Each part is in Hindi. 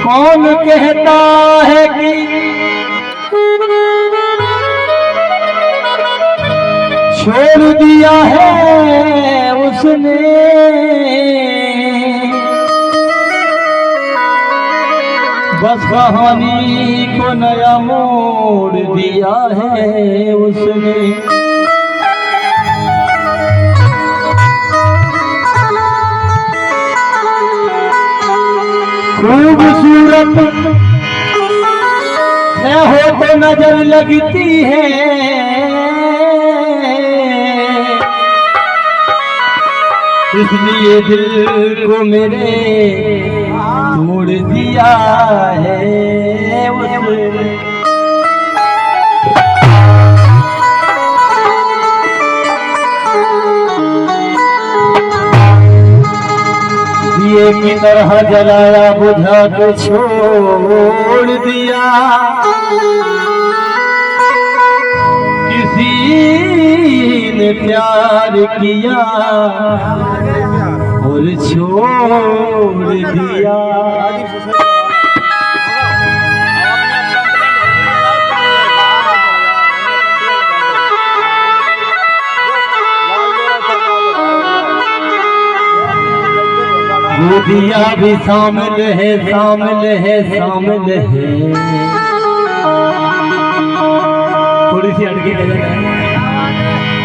कौन कहता है कि छोड़ दिया है उसने, बस कहानी को नया मोड़ दिया है उसने। खूबसूरत है हो तो नजर लगती है, इसलिए दिल को मेरे तोड़ दिया है उसने। दिए की तरह जलाया बुझा के छोड़ दिया, किसी ने प्यार किया और छोड़ दिया। वो दिया भी शामिल है, शामिल है, शामिल है। थोड़ी सी अड़की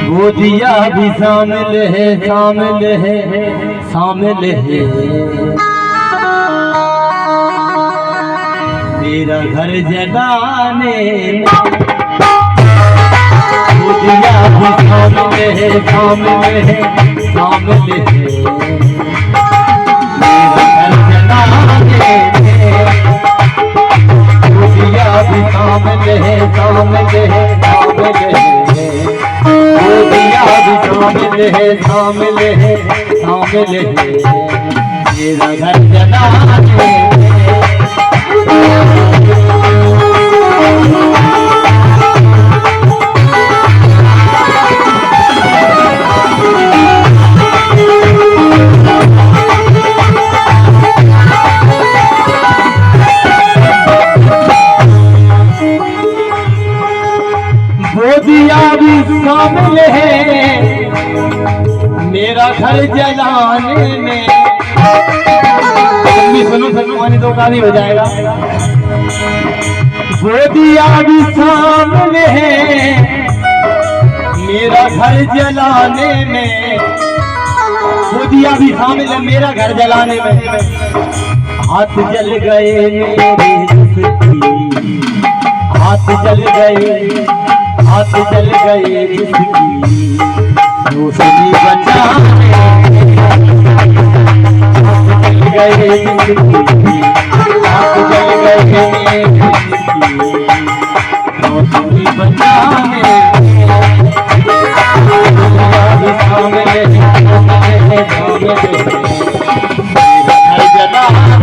वो दिया भी शामिल है, शामिल है, शामिल है। मेरा घर जलाने वो दिया भी शामिल है, शामिल है, शामिल है। शामिल है, शामिल है, शामिल है। वो दिया भी शामिल है, शामिल है, शामिल है। मेरा घर जलाने दिया भी शामिल है, मेरा घर जलाने में। सुनो सुनो मानी तो काली हो जाएगा। वो दिया भी शामिल है, मेरा घर जलाने में। वो दिया भी शामिल है, मेरा घर जलाने में। हाथ जल गए मेरे, हाथ जल गए, हाथ जल गए जिसकी रोशनी बचाने। हाथ जल गए जिसकी, हाथ जल गए जिसकी रोशनी बचाने। शामिल है, शामिल है, शामिल है। घर जलाने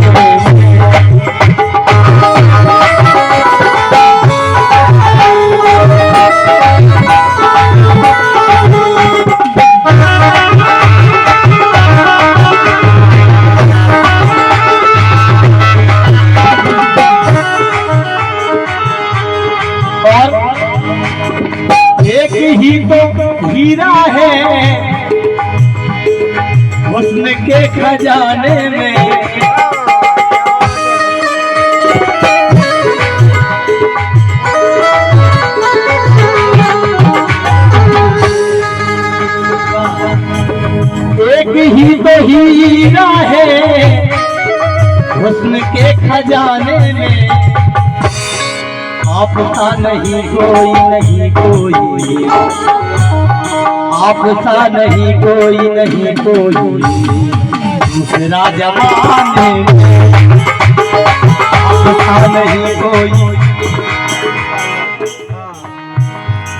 ही तो हीरा है हुस्न के खजाने में। एक ही तो हीरा है हुस्न के खजाने में। आपसा नहीं कोई, नहीं कोई, आपसा नहीं कोई, नहीं कोई दूसरा जमाने में। आपसा नहीं कोई।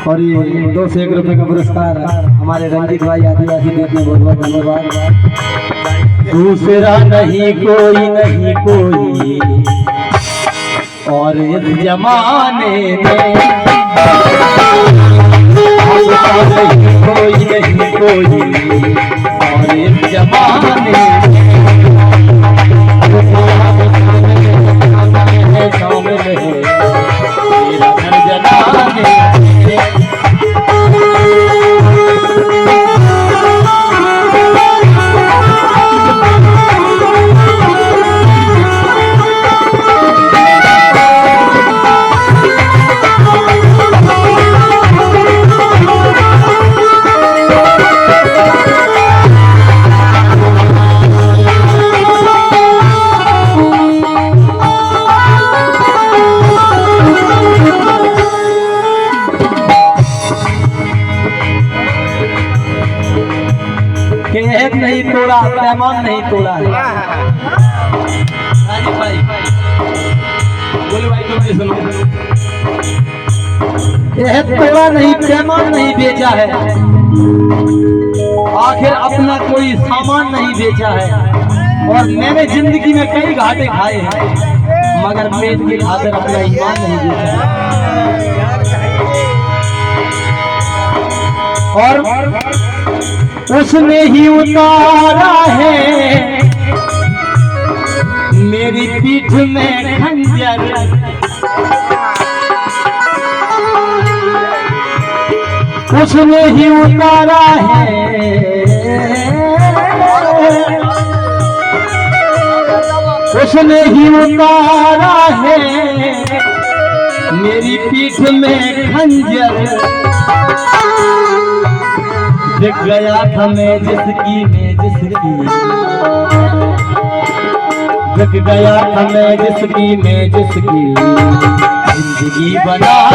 और ये 2 से 1 रुपए का पुरस्कार हमारे रंजीत भाई आदिवासी देते हैं, बहुत बहुत धन्यवाद। दूसरा नहीं कोई नहीं कोई और इस जमाने में नहीं कोई नहीं कोई और इस जमाने में शामिल है मेरा घर जलाने कहत नहीं तोड़ा पैमान नहीं तोड़ा है। राजीव भाई बोले भाई तुम सुनो, कहत तोड़ा नहीं पैमान नहीं बेचा है, आखिर अपना कोई सामान नहीं बेचा है। और मैंने जिंदगी में कई घाटे खाए हैं मगर पेट की खातिर अपना ईमान नहीं बेचा है। और उसने ही उतारा है मेरी पीठ में खंजर, उसने ही उतारा है उसने ही उतारा है मेरी पीठ में खंजर। दिख गया था मैं जिसकी दिख गया था मैं जिसकी जिंदगी बनाने में जिंदगी बनाने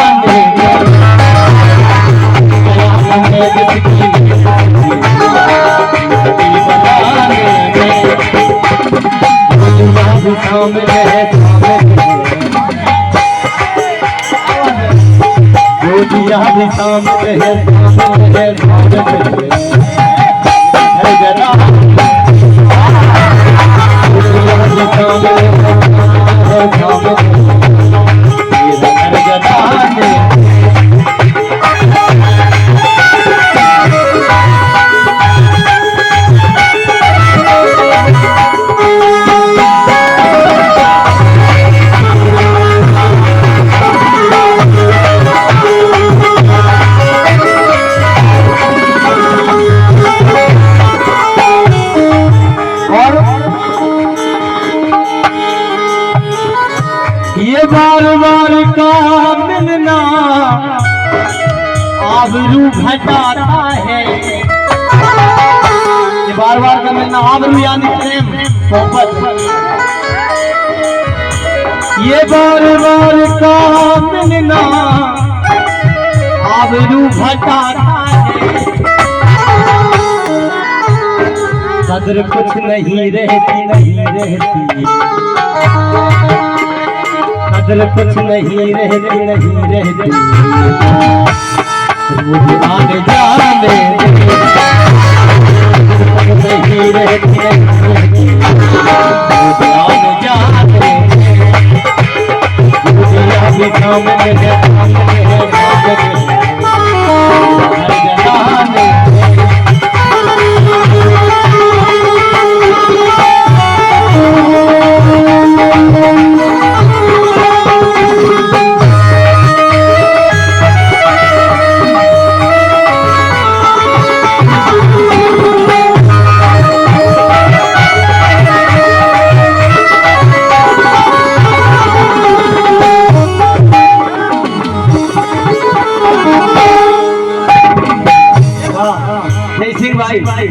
में सामने दिया भी सामने है ये बार बार का मिलना आबरू घटाता है। ये बार बार का मिलना आबरू यानी प्रेम मोहब्बत। ये बार बार का मिलना आबरू घटाता है। कदर कुछ नहीं रहती नहीं रहती, कदर कुछ नहीं रहती नहीं रहती। मुझे आने जाने नहीं रहती नहीं, मुझे आने जाने मुझे अभी सामने भाई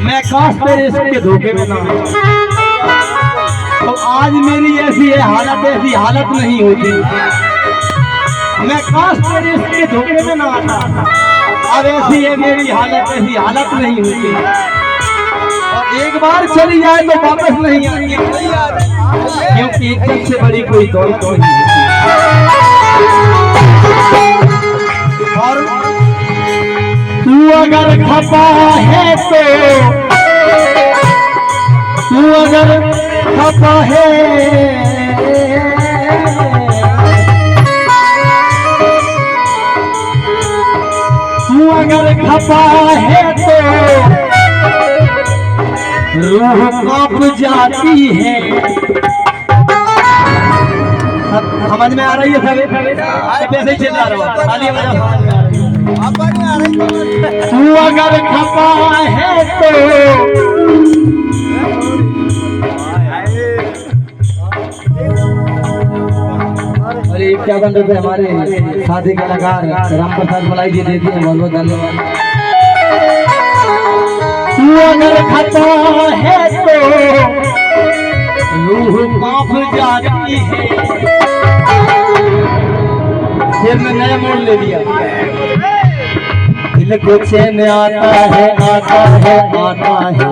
मैं काश तेरे इसके धोखे में ना, तो आज मेरी ऐसी हालत नहीं होती। मैं काश तेरे इसके धोखे में ना आता, अब ऐसी है मेरी ऐसी हालत नहीं होती। और एक बार चली जाए तो वापस नहीं आएगी, क्योंकि इज्जत से बड़ी कोई दौलत नहीं होती। और तू अगर खपा है तो, तू अगर खपा है, तू अगर खपा है तो रूह कांप जाती है। समझ में आ रही है सभी? वैसे ही चिल्ला रहा हूँ, खाली तू अगर खपा है तो, अरे क्या बन रहे थे हमारे साथी कलाकार राम प्रसाद मलाई जी देती है, बहुत बहुत धन्यवाद। तू अगर खपा है तो रूह कांप जाती है। फिर मैं नया मोड़ ले लिया। दिल को चैन आता है, आता है, आता है,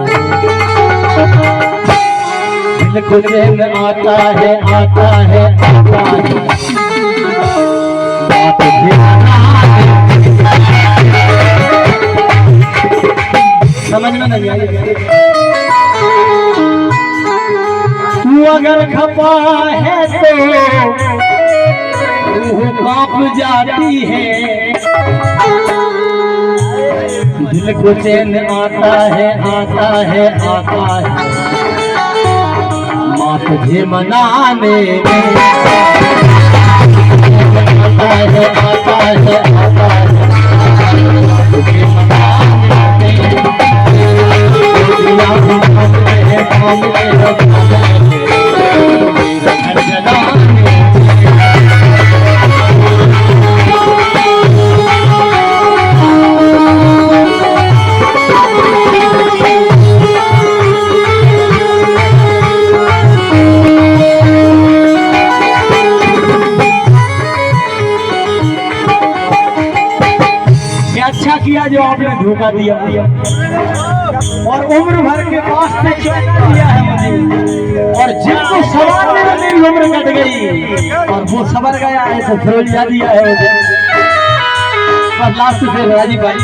दिल को चैन आता है, आता है, आता है, बात समझ में नहीं आई। तू अगर खपा है तो रूह कांप जाती है। दिल को चैन आता है, आता है, आता है, माँ तुझे मनाने में आता है, आता है, आता है, तुझे मनाने अच्छा किया जो आपने धोखा दिया और उम्र भर के पास से दिया है मुझे, और जिनको सवार में मेरी उम्र कट गई और वो सबर गया है तो फिरोजा दिया है मुझे। और लास्ट से राजी भाई,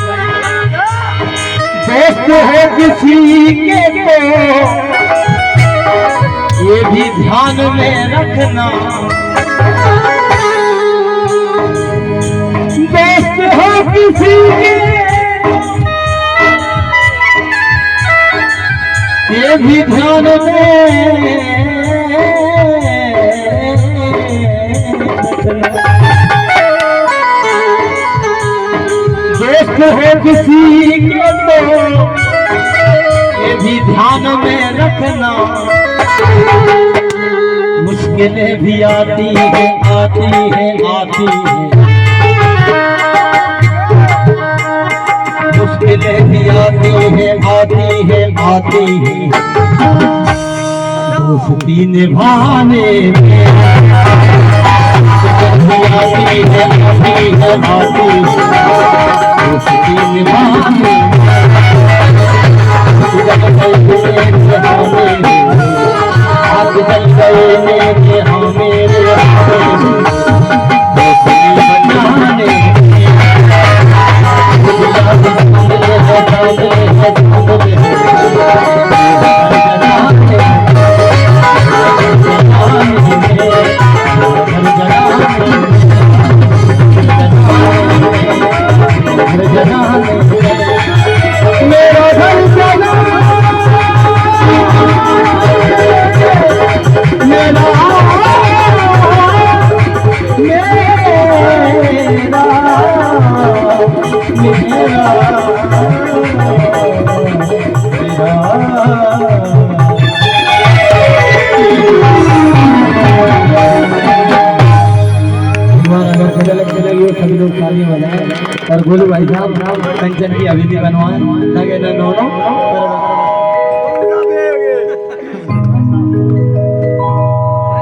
दोस्त है किसी के तो ये भी ध्यान में रखना, दोस्त हो किसी के ये भी ध्यान में रखना, दोस्त हो किसी के तो ये भी ध्यान में रखना। मुश्किलें भी आती है, आती है, आती है, मुश्किलें भी आती है, आती है, आती है, दोस्ती निभाने में आती है, आती है, आती है, दोस्ती निभाने और बोलो भाई साहब कंचन की हवेली बनवाएं, लगे न दोनों